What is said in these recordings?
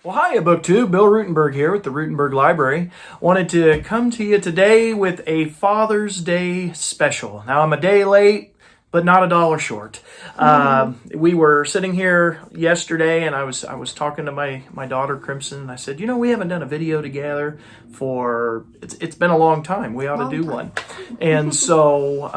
Well, hi, BookTube. Bill Ruttenberg here with the Ruttenberg Library. Wanted to come to you today with a Father's Day special. Now, I'm a day late, but not a dollar short. We were sitting here yesterday, and I was talking to my daughter Crimson, and I said, we haven't done a video together for it's been a long time. We ought to do one. And so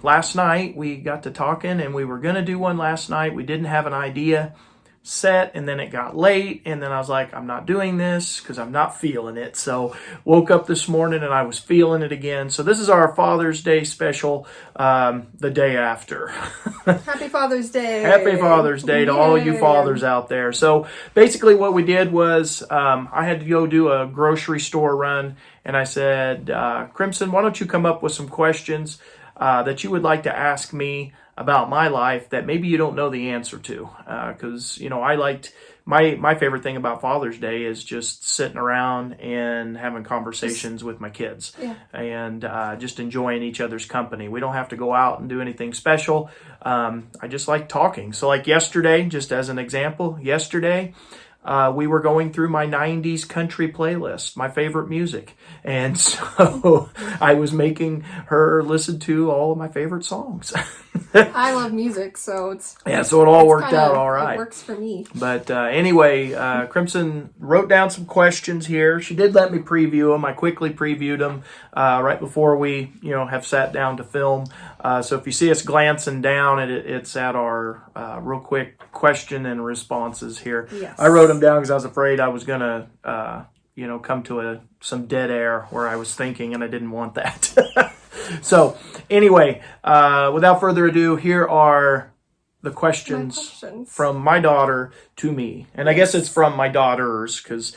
last night we got to talking, and we were going to do one last night. We didn't have an idea set, and then it got late, and then I was like, I'm not doing this because I'm not feeling it. So woke up this morning and I was feeling it again. So this is our Father's Day special, the day after. Happy Father's Day. Happy Father's Day to all you fathers out there. So basically what we did was I had to go do a grocery store run, and I said, Crimson, why don't you come up with some questions that you would like to ask me about my life that maybe you don't know the answer to, because I liked my favorite thing about Father's Day is just sitting around and having conversations with my kids, and just enjoying each other's company. We don't have to go out and do anything special. I just like talking. So like yesterday, just as an example, we were going through my 90s country playlist, my favorite music. And so I was making her listen to all of my favorite songs. I love music, so so it all worked out all right. It works for me. But anyway, Crimson wrote down some questions here. She did let me preview them. I quickly previewed them right before we, have sat down to film. So if you see us glancing down, it's at our real quick question and responses here. Yes. I wrote them down because I was afraid I was going to, come to some dead air where I was thinking, and I didn't want that. So anyway, without further ado, here are the questions from my daughter to me. And I guess it's from my daughters because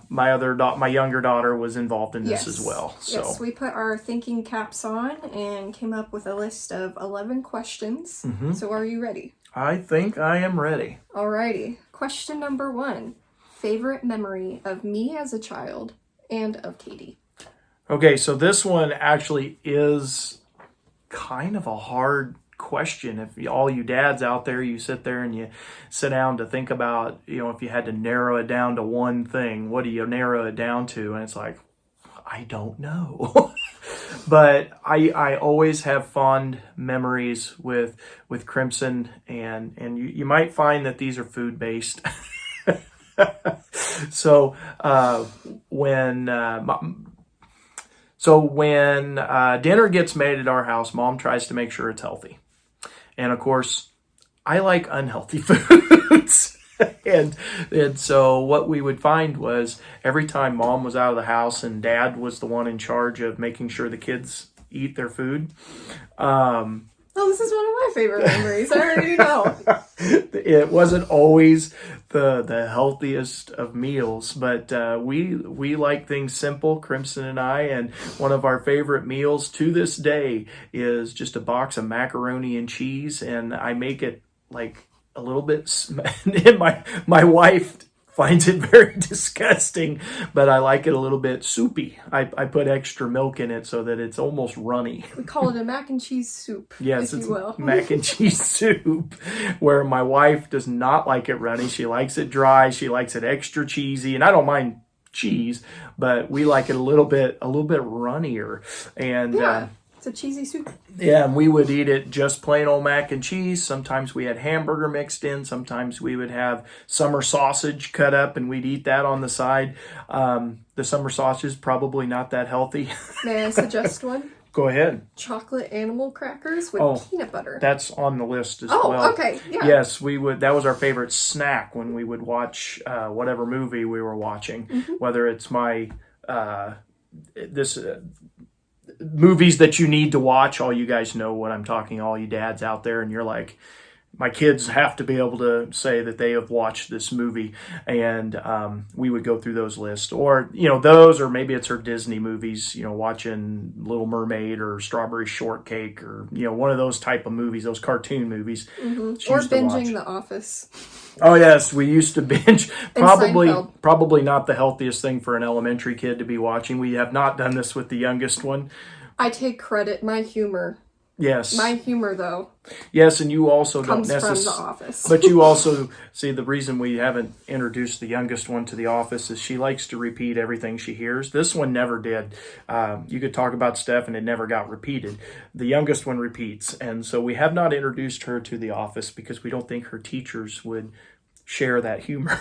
my younger daughter was involved in this as well. So. Yes, we put our thinking caps on and came up with a list of 11 questions. Mm-hmm. So are you ready? I think I am ready. Alrighty. Question number 1. Favorite memory of me as a child and of Katie? Okay, so this one actually is kind of a hard question. If all you dads out there, you sit there and you sit down to think about, if you had to narrow it down to one thing, what do you narrow it down to? And it's like, I don't know. But I always have fond memories with Crimson, and you might find that these are food-based. So when dinner gets made at our house, Mom tries to make sure it's healthy. And of course, I like unhealthy foods. and so what we would find was every time Mom was out of the house and Dad was the one in charge of making sure the kids eat their food. This is one of my favorite memories. I already know. It wasn't always the healthiest of meals, but we like things simple, Crimson and I, and one of our favorite meals to this day is just a box of macaroni and cheese, and I make it like a little bit, and my wife finds it very disgusting, but I like it a little bit soupy. I put extra milk in it so that it's almost runny. We call it a mac and cheese soup. Yes, if it's you will. Mac and cheese soup, where my wife does not like it runny. She likes it dry. She likes it extra cheesy, and I don't mind cheese, but we like it a little bit runnier. And it's a cheesy soup. Yeah, and we would eat it just plain old mac and cheese. Sometimes we had hamburger mixed in. Sometimes we would have summer sausage cut up, and we'd eat that on the side. The summer sausage is probably not that healthy. May I suggest one? Go ahead. Chocolate animal crackers with peanut butter. That's on the list as well. Oh, okay. Yeah. Yes, we would. That was our favorite snack when we would watch whatever movie we were watching. Mm-hmm. Whether it's movies that you need to watch. All you guys know what I'm talking, all you dads out there, and you're like, my kids have to be able to say that they have watched this movie, and we would go through those lists, or those, or maybe it's her Disney movies, watching Little Mermaid or Strawberry Shortcake, or one of those type of movies, those cartoon movies. Mm-hmm. Or binging The Office. Oh yes, we used to binge. Probably not the healthiest thing for an elementary kid to be watching. We have not done this with the youngest one. I take credit. My humor Yes. My humor, though, Yes, and you also don't comes from The necessarily. Office. But you also see the reason we haven't introduced the youngest one to The Office is she likes to repeat everything she hears. This one never did. You could talk about stuff and it never got repeated. The youngest one repeats, and so we have not introduced her to The Office because we don't think her teachers would share that humor.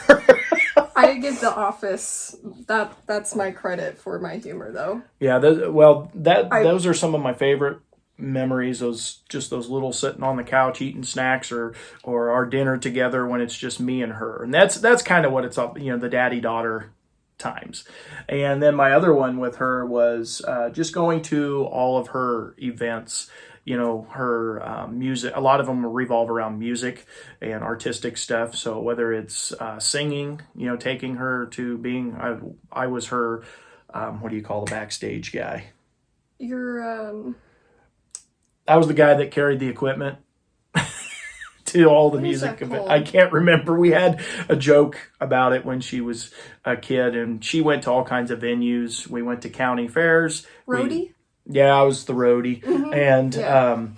I give The Office that's my credit for my humor, though. Yeah, those are some of my favorite memories. Those little sitting on the couch eating snacks or our dinner together when it's just me and her, and that's kind of what it's up. The daddy daughter times. And then my other one with her was just going to all of her events. Her music, a lot of them revolve around music and artistic stuff. So whether it's singing, taking her to being, I was her, what do you call the backstage guy? I was the guy that carried the equipment to all the music events. I can't remember. We had a joke about it when she was a kid, and she went to all kinds of venues. We went to county fairs. Roadie? I was the roadie. Mm-hmm. And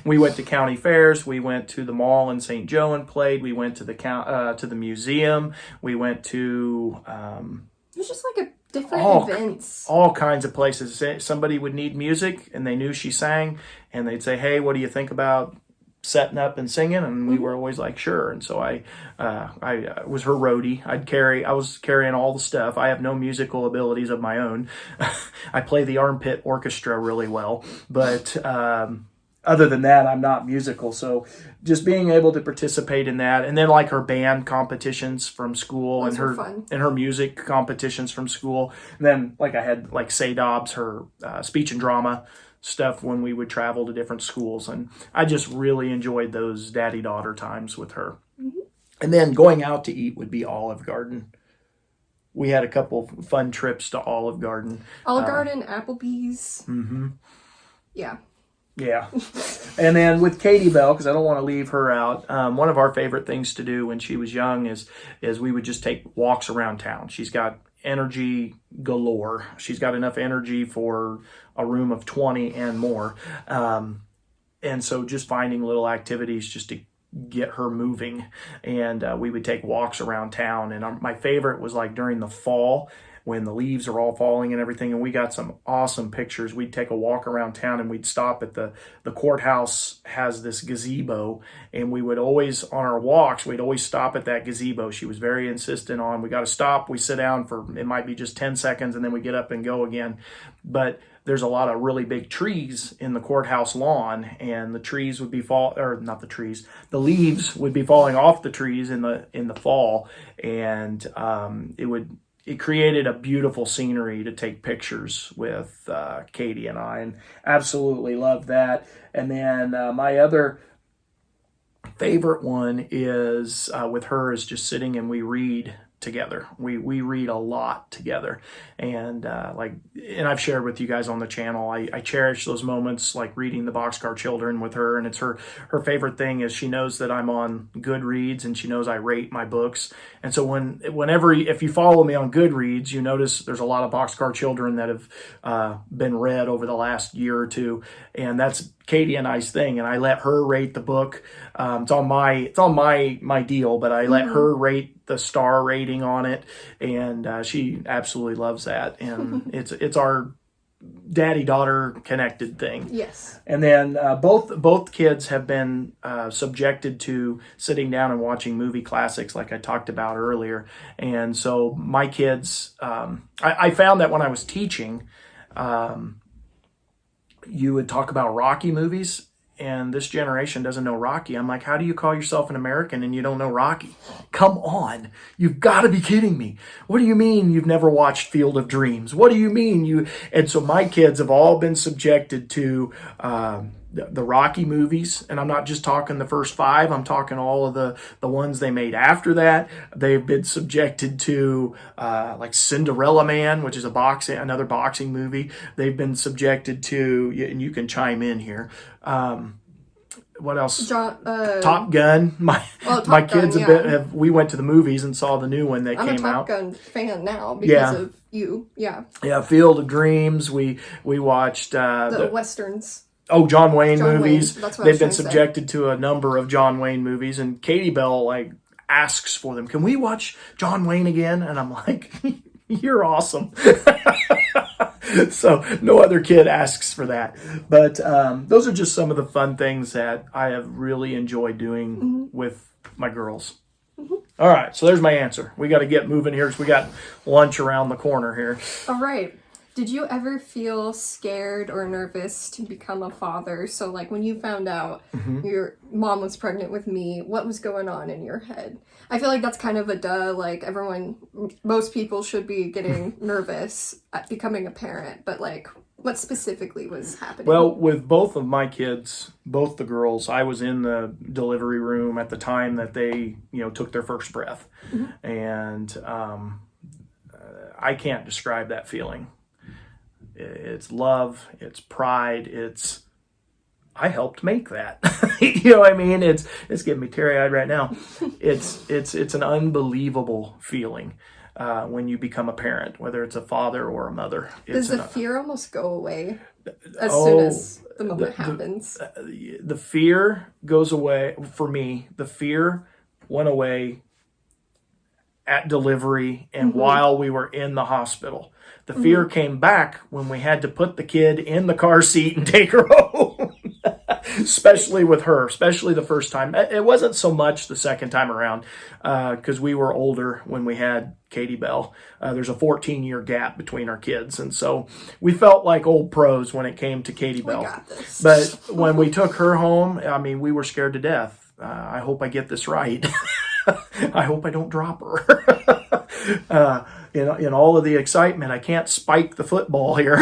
we went to county fairs. We went to the mall in St. Joe and played. We went to the museum. We went to... it was just like a different events. All kinds of places. Somebody would need music, and they knew she sang, and they'd say, "Hey, what do you think about setting up and singing?" And we were always like, "Sure." And so I was her roadie. I was carrying all the stuff. I have no musical abilities of my own. I play the armpit orchestra really well, but other than that, I'm not musical. So just being able to participate in that, and then like her band competitions from school, Those and her music competitions from school. And then like I had like Say Dobbs, her speech and drama stuff when we would travel to different schools. And I just really enjoyed those daddy-daughter times with her. Mm-hmm. And then going out to eat would be Olive Garden. We had a couple fun trips to Olive Garden. Olive Garden, Applebee's. Mm-hmm. Yeah. Yeah. And then with Katie Bell, because I don't want to leave her out, one of our favorite things to do when she was young is we would just take walks around town. She's got energy galore. She's got enough energy for a room of 20 and more. And so just finding little activities just to get her moving. And we would take walks around town. And my favorite was like during the fall when the leaves are all falling and everything. And we got some awesome pictures. We'd take a walk around town and we'd stop at the courthouse has this gazebo. And we would always, on our walks, we'd always stop at that gazebo. She was very insistent on, we got to stop. We sit down for, it might be just 10 seconds and then we get up and go again. But there's a lot of really big trees in the courthouse lawn, and the trees would be the leaves would be falling off the trees in the fall. And it created a beautiful scenery to take pictures with Katie and I, and absolutely loved that. And then my other favorite one is with her is just sitting and we read together. We read a lot together, and I've shared with you guys on the channel. I cherish those moments, like reading the Boxcar Children with her, and it's her favorite thing is she knows that I'm on Goodreads, and she knows I rate my books. And so whenever if you follow me on Goodreads, you notice there's a lot of Boxcar Children that have been read over the last year or two, and that's Katie and I's thing. And I let her rate the book. It's on my deal, but I let her rate the star rating on it, and she absolutely loves that. And it's our daddy-daughter connected thing. Yes. And then both kids have been subjected to sitting down and watching movie classics like I talked about earlier. And so my kids, I found that when I was teaching, you would talk about Rocky movies, and this generation doesn't know Rocky. I'm like, how do you call yourself an American and you don't know Rocky? Come on. You've got to be kidding me. What do you mean you've never watched Field of Dreams? What do you mean you... And so my kids have all been subjected to the Rocky movies, and I'm not just talking the first 5. I'm talking all of the ones they made after that. They've been subjected to like Cinderella Man, which is another boxing movie. They've been subjected to, and you can chime in here. What else? Top Gun. My kids we went to the movies and saw the new one that came out. I'm a Top Gun fan now because of you. Yeah. Yeah, Field of Dreams. We watched the Westerns. Oh, John Wayne John movies. Wayne. That's what I They've was been trying to say. subjected to a number of John Wayne movies, and Katie Bell like asks for them. Can we watch John Wayne again? And I'm like, you're awesome. So no other kid asks for that. But those are just some of the fun things that I have really enjoyed doing with my girls. All right, so there's my answer. We got to get moving here because we got lunch around the corner here. All right. Did you ever feel scared or nervous to become a father? So, like, when you found out your mom was pregnant with me, what was going on in your head? I feel like that's kind of a duh. Like, most people should be getting nervous at becoming a parent. But, like, what specifically was happening? Well, with both of my kids, both the girls, I was in the delivery room at the time that they, took their first breath. And I can't describe that feeling. It's love, it's pride, I helped make that. You know what I mean? It's getting me teary-eyed right now. It's an unbelievable feeling when you become a parent, whether it's a father or a mother. Does the fear almost go away as soon as the moment happens? The fear goes away. For me, the fear went away at delivery and while we were in the hospital. The fear came back when we had to put the kid in the car seat and take her home. Especially with her, especially the first time. It wasn't so much the second time around because we were older when we had Katie Bell. There's a 14-year gap between our kids. And so we felt like old pros when it came to Katie Bell. We got this. But when we took her home, we were scared to death. I hope I get this right. I hope I don't drop her. In all of the excitement, I can't spike the football here.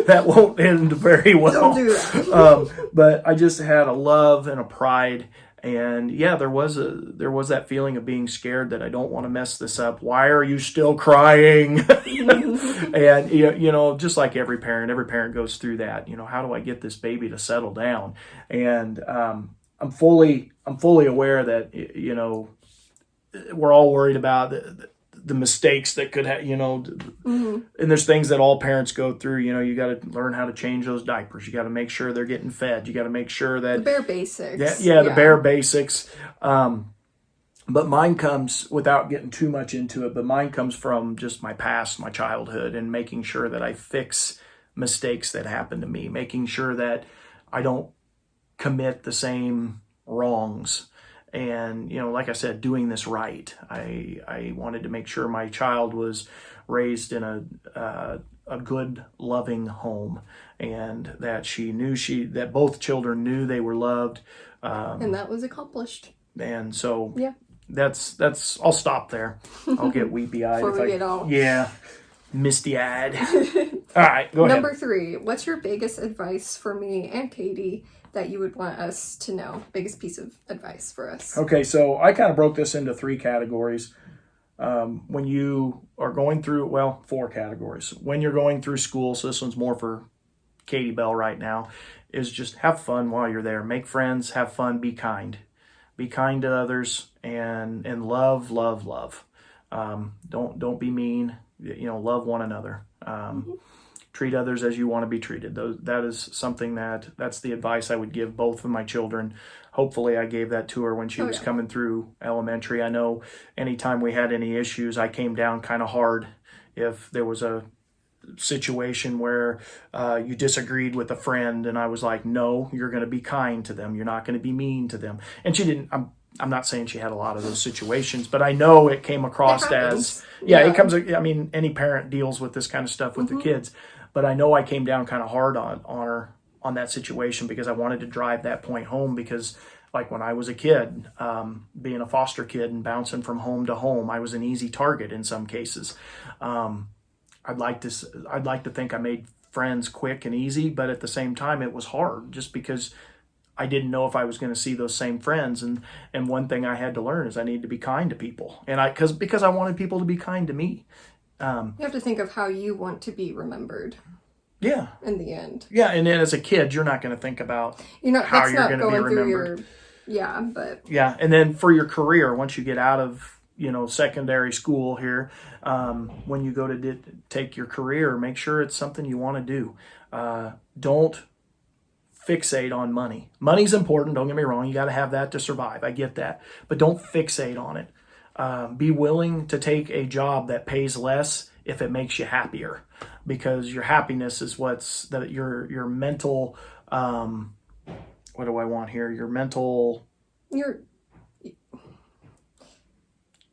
That won't end very well. Don't do that. But I just had a love and a pride, and yeah, there was that feeling of being scared that I don't want to mess this up. Why are you still crying? And just like every parent goes through that. How do I get this baby to settle down? And I'm fully aware that we're all worried about the mistakes that could have, and there's things that all parents go through. You got to learn how to change those diapers. You got to make sure they're getting fed. You got to make sure that the bare basics. The bare basics. But mine comes, without getting too much into it, but mine comes from just my past, my childhood, and making sure that I fix mistakes that happen to me, making sure that I don't commit the same wrongs. And, like I said, doing this right. I wanted to make sure my child was raised in a good, loving home, and that that both children knew they were loved. And that was accomplished. And so yeah, that's I'll stop there. I'll get weepy-eyed. Before we get all... Yeah, misty-eyed. All right, go ahead. Number 3, what's your biggest advice for me and Katie that you would want us to know? Biggest piece of advice for us. Okay, so I kind of broke this into 3 categories. When you are going through, 4 categories. When you're going through school, so this one's more for Katie Bell right now, is just have fun while you're there. Make friends, have fun, be kind. Be kind to others, and love. Don't be mean. Love one another. Treat others as you want to be treated. That is something that's the advice I would give both of my children. Hopefully I gave that to her when she was coming through elementary. I know anytime we had any issues, I came down kind of hard. If there was a situation where you disagreed with a friend and I was like, no, you're going to be kind to them. You're not going to be mean to them. And she didn't, I'm not saying she had a lot of those situations, but I know it came across as, it comes, any parent deals with this kind of stuff with their kids. But I know I came down kind of hard on her on that situation because I wanted to drive that point home because like when I was a kid, being a foster kid and bouncing from home to home, I was an easy target in some cases. I'd like to think I made friends quick and easy, but at the same time it was hard just because I didn't know if I was going to see those same friends. And one thing I had to learn is I need to be kind to people. And because I wanted people to be kind to me. You have to think of how you want to be remembered. Yeah. In the end. Yeah, and then as a kid, you're not going to think about how you're going to be remembered. Yeah, and then for your career, once you get out of secondary school here, when you go to take your career, make sure it's something you want to do. Don't fixate on money. Money's important, don't get me wrong. You got to have that to survive. I get that. But don't fixate on it. Be willing to take a job that pays less if it makes you happier, because your happiness is your mental, what do I want here? Your mental...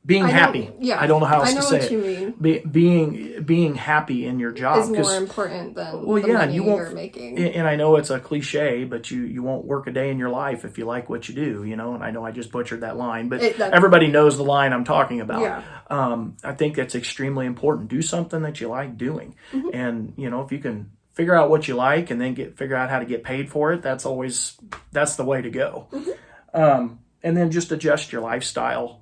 Being happy. Yeah. I don't know how else I know to say what it. you mean. Being happy in your job is more important than the money you're making. And I know it's a cliche, but you won't work a day in your life if you like what you do, you know. And I know I just butchered that line, but everybody knows the line I'm talking about. Yeah. I think that's extremely important. Do something that you like doing, and you know, if you can figure out what you like and then figure out how to get paid for it, that's the way to go. And then just adjust your lifestyle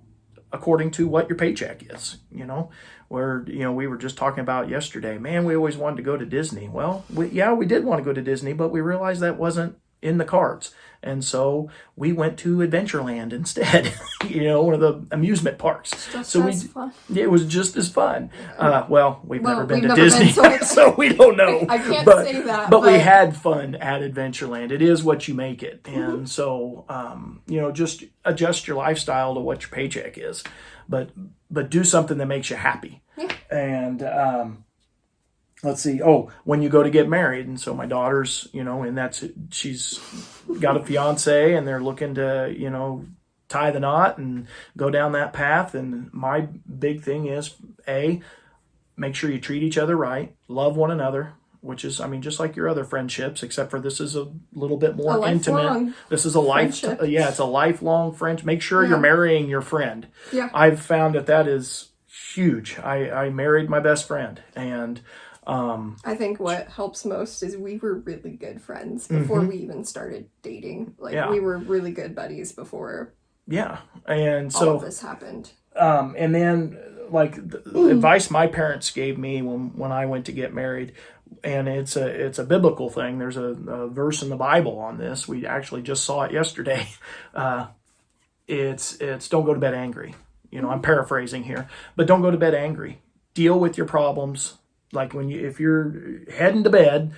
according to what your paycheck is, you know, where, you know, we were just talking about yesterday, man, we always wanted to go to Disney. Well, we did want to go to Disney, but we realized that wasn't in the cards. And so we went to Adventureland instead, you know, one of the amusement parks. Fun. It was just as fun. We've never been to Disney, so we don't know. I can't say that. But we had fun at Adventureland. It is what you make it. And so, you know, just adjust your lifestyle to what your paycheck is. But do something that makes you happy. Yeah. And let's see. Oh, when you go to get married. And so my daughter's, you know, and she's got a fiance and they're looking to, you know, tie the knot and go down that path. And my big thing is, make sure you treat each other right, love one another, which is, I mean, just like your other friendships, except for this is a little bit more intimate. This is a it's a lifelong friendship. Make sure you're marrying your friend. Yeah. I've found that is huge. I married my best friend, and I think what helps most is we were really good friends before we even started dating. We were really good buddies before. Yeah, and so all of this happened. And then, like, the advice my parents gave me when I went to get married, and it's a biblical thing. There's a verse in the Bible on this. We actually just saw it yesterday. It's don't go to bed angry. You know, I'm paraphrasing here, but don't go to bed angry. Deal with your problems. Like if you're heading to bed,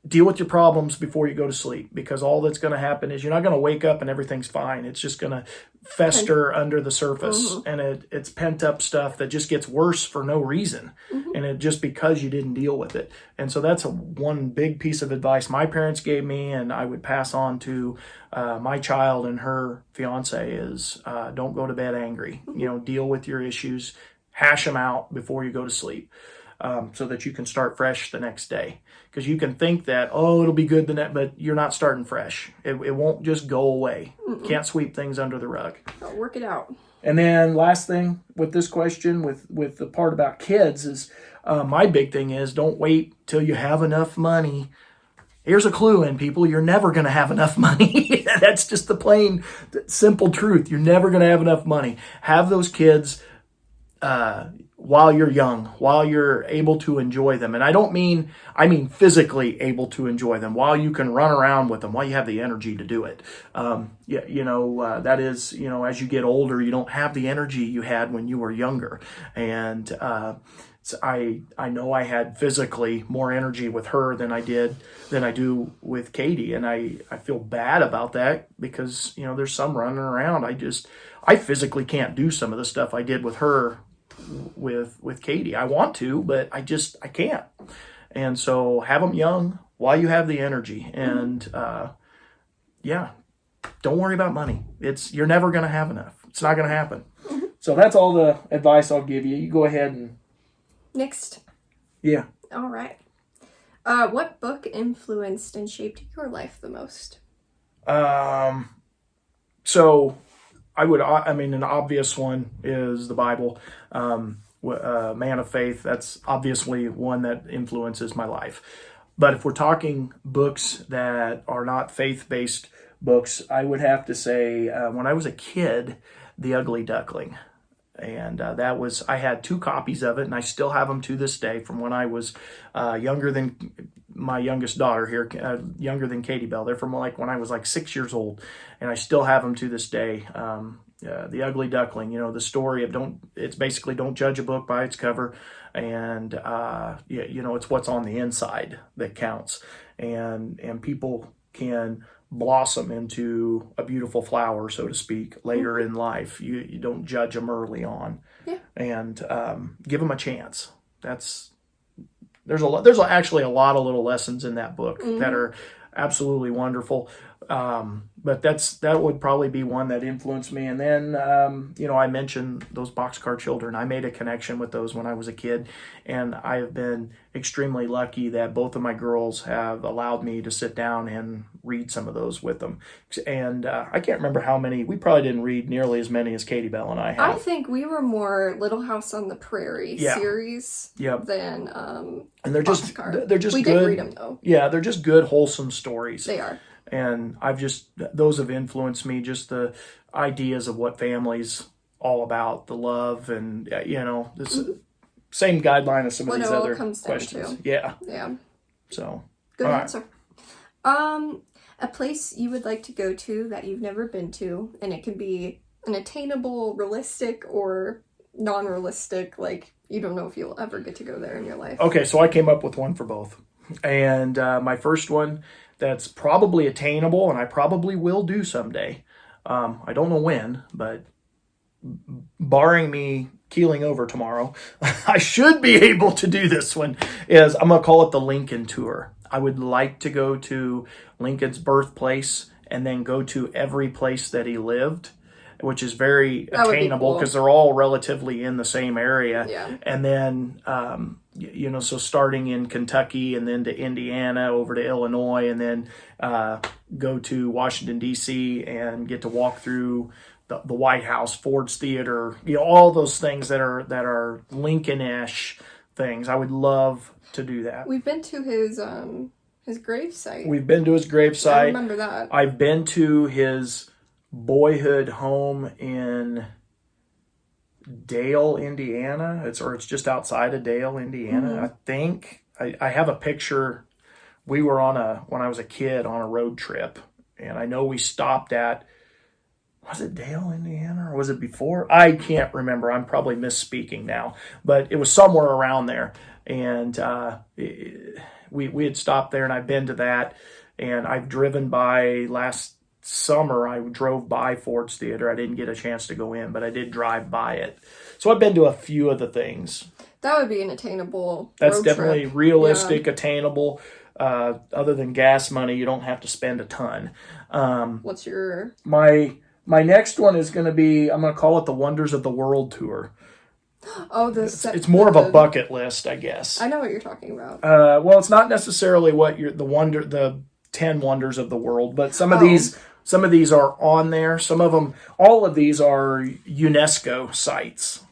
deal with your problems before you go to sleep, because all that's going to happen is you're not going to wake up and everything's fine. It's just going to fester under the surface, and it's pent up stuff that just gets worse for no reason, and it just because you didn't deal with it. And so that's one big piece of advice my parents gave me, and I would pass on to my child and her fiance is don't go to bed angry. You know, deal with your issues, hash them out before you go to sleep. So that you can start fresh the next day. Because you can think that, it'll be good but you're not starting fresh. It won't just go away. Can't sweep things under the rug. I'll work it out. And then last thing with this question, with the part about kids, is my big thing is don't wait till you have enough money. Here's a clue in, people. You're never going to have enough money. That's just the plain, simple truth. You're never going to have enough money. Have those kids while you're young, while you're able to enjoy them. And I mean physically able to enjoy them, while you can run around with them, while you have the energy to do it. That is, you know, as you get older, you don't have the energy you had when you were younger. And I know I had physically more energy with her than I do with Katie. And I feel bad about that, because, you know, there's some running around. I physically can't do some of the stuff I did with her with Katie. I want to, but I can't. And so have them young while you have the energy. And don't worry about money. You're never going to have enough. It's not going to happen. So that's all the advice I'll give you. You go ahead and next. Yeah. All right. What book influenced and shaped your life the most? So an obvious one is the Bible. Man of Faith, that's obviously one that influences my life. But if we're talking books that are not faith-based books, I would have to say, when I was a kid, The Ugly Duckling. And I had 2 copies of it, and I still have them to this day from when I was younger than my youngest daughter here, younger than Katie Bell. They're from like when I was like 6 years old, and I still have them to this day. The Ugly Duckling, the story of it's basically don't judge a book by its cover, and it's what's on the inside that counts, and people can blossom into a beautiful flower, so to speak, later in life. You don't judge them early on, and give them a chance. There's actually a lot of little lessons in that book that are absolutely wonderful. But that would probably be one that influenced me. And then, I mentioned those Boxcar Children. I made a connection with those when I was a kid, and I have been extremely lucky that both of my girls have allowed me to sit down and read some of those with them. And I can't remember how many. We probably didn't read nearly as many as Katie Bell and I have. I think we were more Little House on the Prairie series than and they're Boxcar. They're just we good. did read them though. Yeah, they're just good, wholesome stories. They are. And those have influenced me, just the ideas of what family's all about, the love, and, this same guideline as some of these other questions. Yeah. So. Good answer. A place you would like to go to that you've never been to, and it can be an attainable, realistic, or non-realistic, like you don't know if you'll ever get to go there in your life. Okay, so I came up with one for both. And my first one that's probably attainable, and I probably will do someday. I don't know when, but barring me keeling over tomorrow, I should be able to do this one. I'm going to call it the Lincoln Tour. I would like to go to Lincoln's birthplace and then go to every place that he lived, which is very attainable because they're all relatively in the same area. Yeah. And then, so starting in Kentucky and then to Indiana, over to Illinois, and then go to Washington, D.C. and get to walk through the White House, Ford's Theater, all those things that are Lincoln-ish things. I would love to do that. We've been to his gravesite. We've been to his gravesite. I remember that. I've been to his boyhood home in Dale, Indiana. It's just outside of Dale, Indiana. I think I have a picture. We were when I was a kid on a road trip, and I know we stopped at, was it Dale, Indiana, or was it before? I can't remember. I'm probably misspeaking now, but it was somewhere around there. And we had stopped there, and I've been to that, and I've driven by last summer. I drove by Ford's Theater. I didn't get a chance to go in, but I did drive by it. So I've been to a few of the things. That would be an attainable That's road definitely trip. realistic, attainable. Other than gas money, you don't have to spend a ton. What's your... My next one is going to be, I'm going to call it the Wonders of the World Tour. Oh, it's more of a bucket list, I guess. I know what you're talking about. Well, it's not necessarily the 10 wonders of the world, but some of these are on there. Some of them, all of these are UNESCO sites,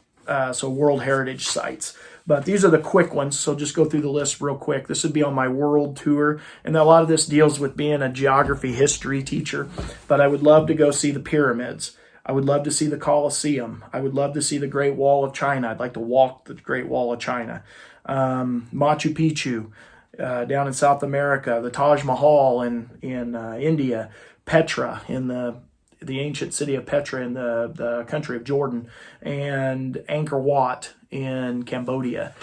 so World Heritage sites. But these are the quick ones, so just go through the list real quick. This would be on my world tour, and a lot of this deals with being a geography history teacher. But I would love to go see the pyramids. I would love to see the Colosseum. I would love to see the Great Wall of China. I'd like to walk the Great Wall of China. Machu Picchu down in South America, the Taj Mahal in India, Petra in the ancient city of Petra in the country of Jordan, and Angkor Wat in Cambodia.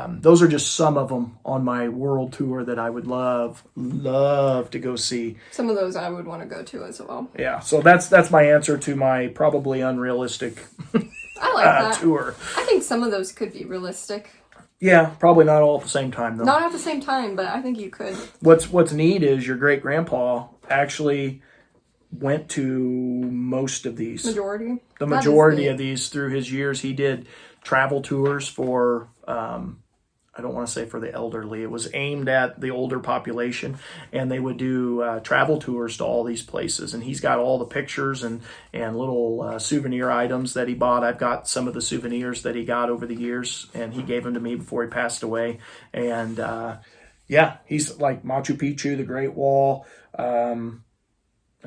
Those are just some of them on my world tour that I would love to go see. Some of those I would want to go to as well. Yeah, so that's my answer to my probably unrealistic I like that tour. I think some of those could be realistic. Yeah, probably not all at the same time though. Not at the same time, but I think you could. What's neat is your great grandpa actually went to most of these. The majority of these through his years. He did travel tours for, I don't want to say for the elderly. It was aimed at the older population, and they would do travel tours to all these places. And he's got all the pictures and little souvenir items that he bought. I've got some of the souvenirs that he got over the years, and he gave them to me before he passed away. And he's like Machu Picchu, the Great Wall.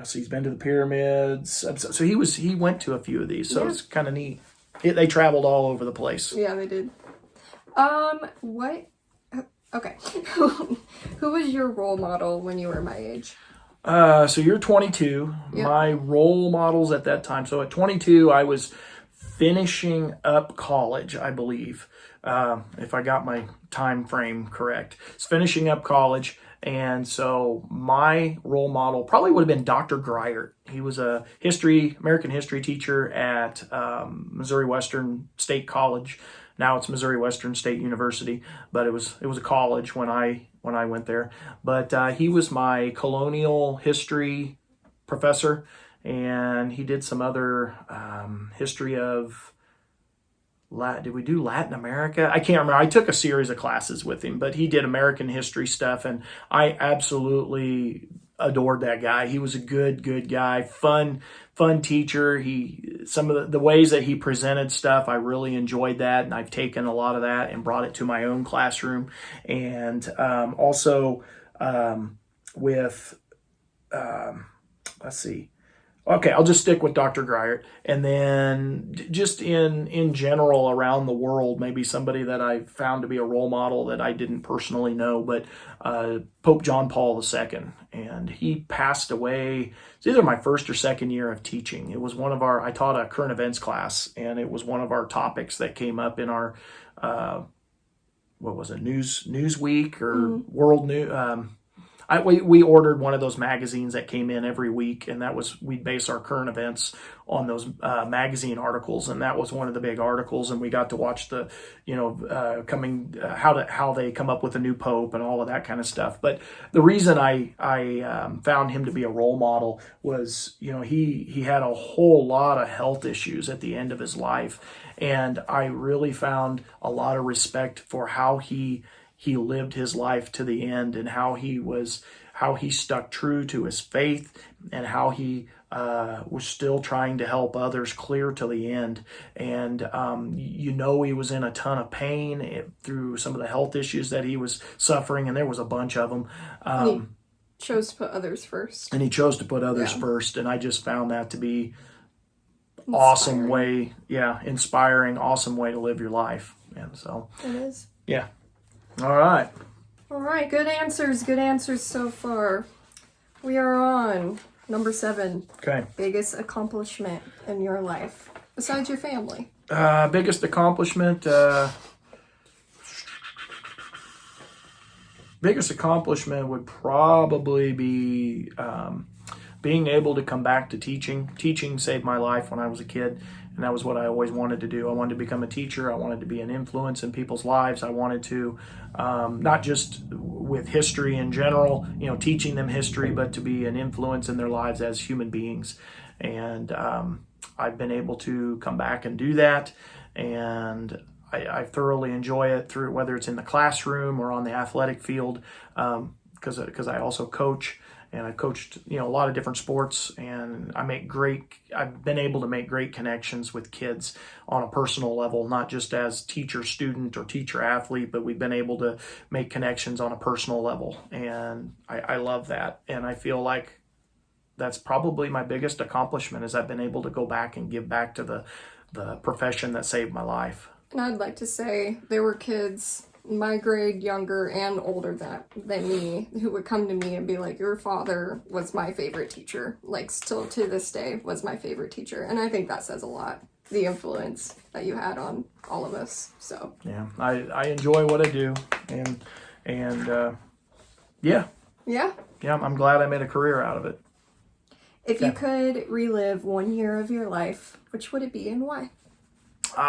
So he's been to the pyramids. So he went to a few of these. So it's kind of neat. They traveled all over the place. Yeah, they did. Okay. Who was your role model when you were my age? So you're 22. Yep. My role models at that time. So at 22, I was finishing up college, I believe, if I got my time frame correct. It's finishing up college. And so my role model probably would have been Dr. Griert. He was a American history teacher at Missouri Western State College. Now it's Missouri Western State University, but it was a college when I went there. But he was my colonial history professor, and he did some other history of did we do Latin America? I can't remember. I took a series of classes with him, but he did American history stuff, and I absolutely adored that guy. He was a good guy, fun teacher. Some of the ways that he presented stuff, I really enjoyed that, and I've taken a lot of that and brought it to my own classroom. And also with let's see. Okay, I'll just stick with Dr. Griert. And then just in general around the world, maybe somebody that I found to be a role model that I didn't personally know, but Pope John Paul II. And he passed away. It's either my first or second year of teaching. It was I taught a current events class, and it was one of our topics that came up in our, what was it, Newsweek or World News. We ordered one of those magazines that came in every week, and we'd base our current events on those magazine articles, and that was one of the big articles. And we got to watch the, how they come up with a new pope and all of that kind of stuff. But the reason I found him to be a role model was, he had a whole lot of health issues at the end of his life, and I really found a lot of respect for how he lived his life to the end, and how he stuck true to his faith, and how he was still trying to help others clear to the end. And he was in a ton of pain through some of the health issues that he was suffering, and there was a bunch of them. He chose to put others first. And he chose to put others first, and I just found that to be awesome way, inspiring, awesome way to live your life. And so it is. Yeah. All right. Good answers so far. We are on number 7. Okay. Biggest accomplishment in your life, besides your family. Biggest accomplishment would probably be being able to come back to teaching. Teaching saved my life when I was a kid, and that was what I always wanted to do. I wanted to become a teacher. I wanted to be an influence in people's lives. I wanted to, not just with history in general, teaching them history, but to be an influence in their lives as human beings. And I've been able to come back and do that, and I thoroughly enjoy it, through whether it's in the classroom or on the athletic field, because I also coach. And I coached, a lot of different sports, and I've been able to make great connections with kids on a personal level, not just as teacher student or teacher athlete, but we've been able to make connections on a personal level. And I love that. And I feel like that's probably my biggest accomplishment, is I've been able to go back and give back to the profession that saved my life. And I'd like to say there were kids my grade, younger and older than me, who would come to me and be like, your father was my favorite teacher, like still to this day was my favorite teacher. And I think that says a lot, the influence that you had on all of us. So yeah, I enjoy what I do, and I'm glad I made a career out of it. If you could relive 1 year of your life, which would it be and why? There's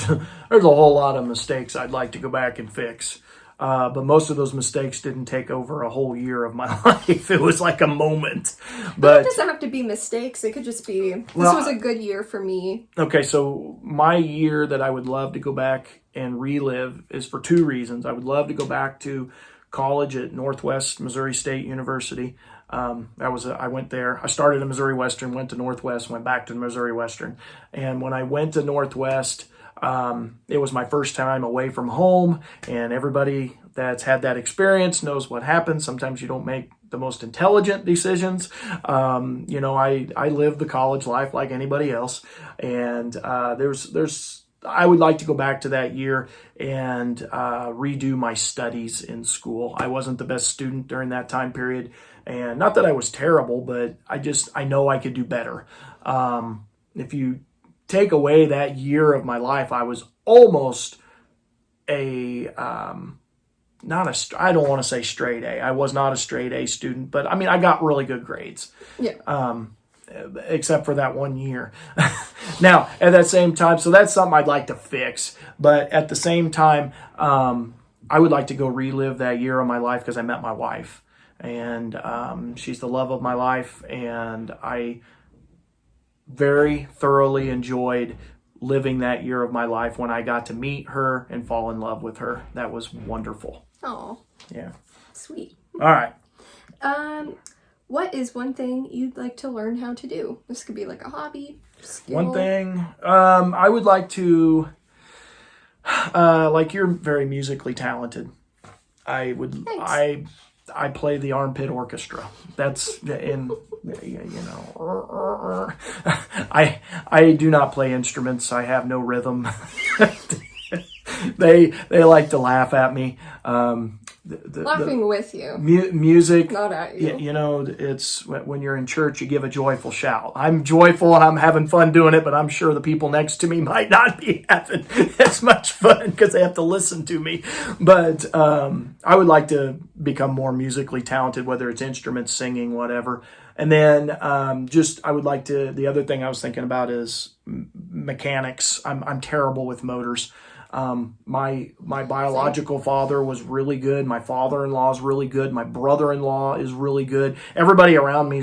a whole lot of mistakes I'd like to go back and fix, but most of those mistakes didn't take over a whole year of my life. It was like a moment. But it doesn't have to be mistakes. It could just be, this was a good year for me. Okay, so my year that I would love to go back and relive is for 2 reasons. I would love to go back to college at Northwest Missouri State University. I went there. I started at Missouri Western, went to Northwest, went back to Missouri Western. And when I went to Northwest, it was my first time away from home, and everybody that's had that experience knows what happens. Sometimes you don't make the most intelligent decisions. I lived the college life like anybody else, and there's I would like to go back to that year and redo my studies in school. I wasn't the best student during that time period, and not that I was terrible, but I know I could do better. If you take away that year of my life, I was almost a I don't want to say straight A. I was not a straight A student, but I mean, I got really good grades. Yeah. Except for that one year. Now, at that same time, so that's something I'd like to fix. But at the same time, I would like to go relive that year of my life because I met my wife. And she's the love of my life. And I very thoroughly enjoyed living that year of my life when I got to meet her and fall in love with her. That was wonderful. Oh. Yeah. Sweet. All right. What is one thing you'd like to learn how to do? This could be like a hobby, skill. One thing, I would like to, like you're very musically talented. Thanks. I play the armpit orchestra. That's in, I do not play instruments. I have no rhythm. They like to laugh at me. Laughing with you. Music, not at you. It's when you're in church, you give a joyful shout. I'm joyful and I'm having fun doing it, but I'm sure the people next to me might not be having as much fun because they have to listen to me. But I would like to become more musically talented, whether it's instruments, singing, whatever. And then I would like to, the other thing I was thinking about is mechanics. I'm terrible with motors. My biological father was really good. My father-in-law is really good. My brother-in-law is really good. Everybody around me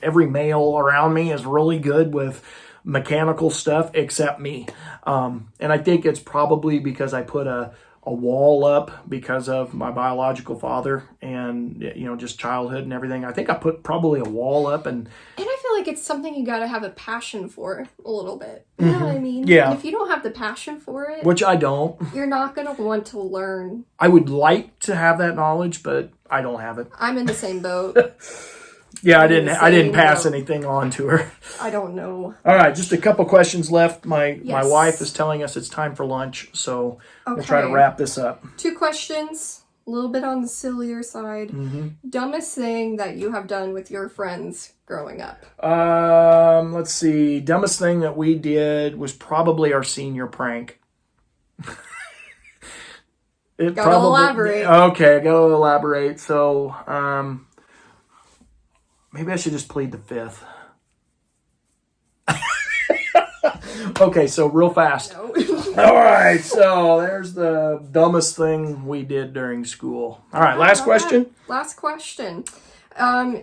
every male around me is really good with mechanical stuff except me. And I think it's probably because I put a wall up because of my biological father and, just childhood and everything. I think I put probably a wall up and I feel like it's something you got to have a passion for a little bit. You know what I mean? Yeah. And if you don't have the passion for it, which I don't. You're not going to want to learn. I would like to have that knowledge, but I don't have it. I'm in the same boat. Yeah, I didn't pass anything on to her. I don't know. All right, just a couple questions left. My Yes. wife is telling us it's time for lunch, so we'll Okay. try to wrap this up. 2 questions, a little bit on the sillier side. Dumbest thing that you have done with your friends growing up? Let's see. Dumbest thing that we did was probably our senior prank. Elaborate. Okay, gotta elaborate. So, maybe I should just plead the fifth. Okay, so real fast. No. All right, so there's the dumbest thing we did during school. All right, last question. Last question.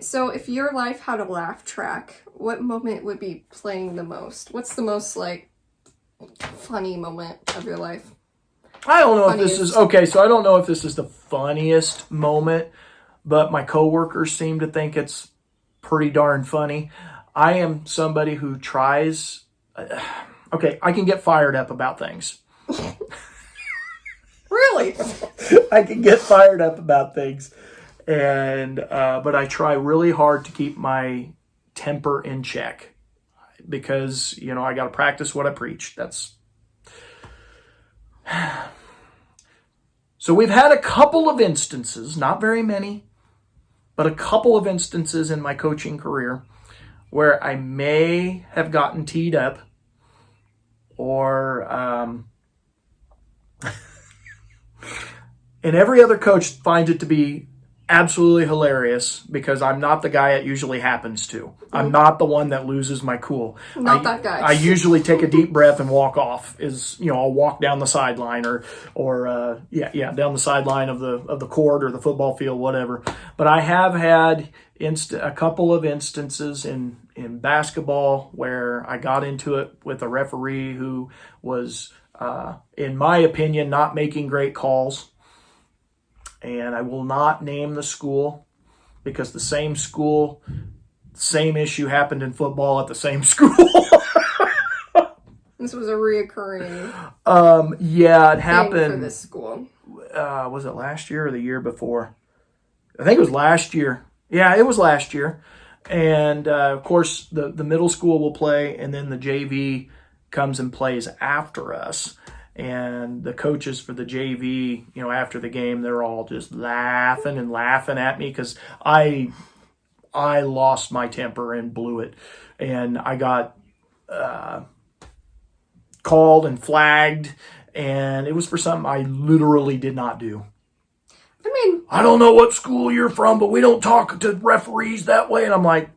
So if your life had a laugh track, what moment would be playing the most? What's the most, funny moment of your life? I don't know if this is... Okay, so I don't know if this is the funniest moment, but my coworkers seem to think it's pretty darn funny. I am somebody who tries... Okay, I can get fired up about things. Really? I can get fired up about things, and but I try really hard to keep my temper in check because I got to practice what I preach. That's so we've had a couple of instances, not very many, but a couple of instances in my coaching career where I may have gotten teed up or and every other coach finds it to be absolutely hilarious because I'm not the guy it usually happens to. I'm not the one that loses my cool. Not that guy. I usually take a deep breath and walk off. I'll walk down the sideline or down the sideline of the court or the football field, whatever. But I have had a couple of instances in basketball where I got into it with a referee who was, in my opinion, not making great calls. And I will not name the school because the same school, same issue happened in football at the same school. This was a reoccurring it happened thing for this school. Was it last year or the year before? I think it was last year. Yeah, it was last year. And of course, the middle school will play, and then the JV comes and plays after us. And the coaches for the JV, after the game, they're all just laughing at me because I lost my temper and blew it. And I got called and flagged, and it was for something I literally did not do. I don't know what school you're from, but we don't talk to referees that way. And I'm like,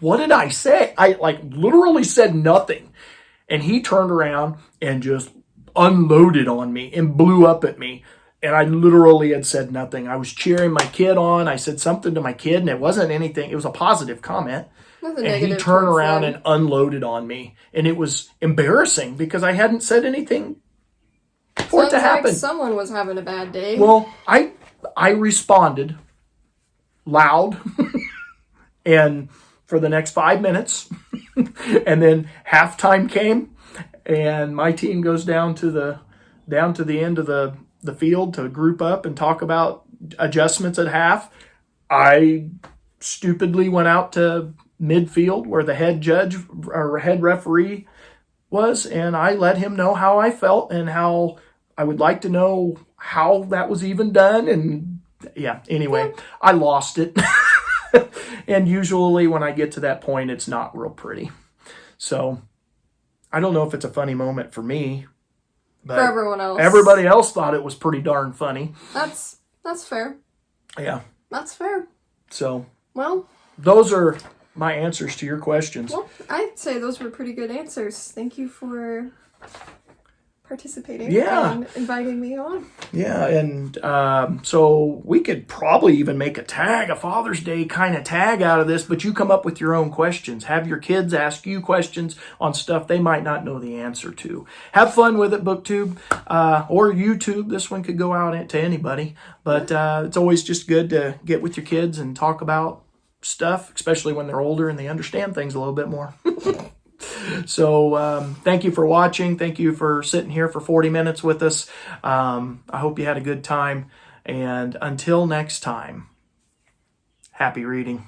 what did I say? I literally said nothing. And he turned around and just unloaded on me and blew up at me. And I literally had said nothing. I was cheering my kid on. I said something to my kid, and it wasn't anything. It was a positive comment. Nothing and he turned around and unloaded on me. And it was embarrassing because I hadn't said anything for it to happen. Like someone was having a bad day. Well, I responded loud and for the next 5 minutes. And then halftime came, and my team goes down to the end of the field to group up and talk about adjustments at half. I stupidly went out to midfield where the head judge or head referee was, and I let him know how I felt and how I would like to know how that was even done. And anyway, I lost it. And usually when I get to that point, it's not real pretty. So I don't know if it's a funny moment for me, but for everyone else, everybody else thought it was pretty darn funny. That's fair. Yeah. That's fair. So, well, those are my answers to your questions. Well, I'd say those were pretty good answers. Thank you for participating and inviting me on. Yeah, and so we could probably even make a Father's Day kind of tag out of this, but you come up with your own questions. Have your kids ask you questions on stuff they might not know the answer to. Have fun with it, BookTube or YouTube. This one could go out to anybody, but it's always just good to get with your kids and talk about stuff, especially when they're older and they understand things a little bit more. So thank you for watching. Thank you for sitting here for 40 minutes with us. I hope you had a good time. And until next time, happy reading.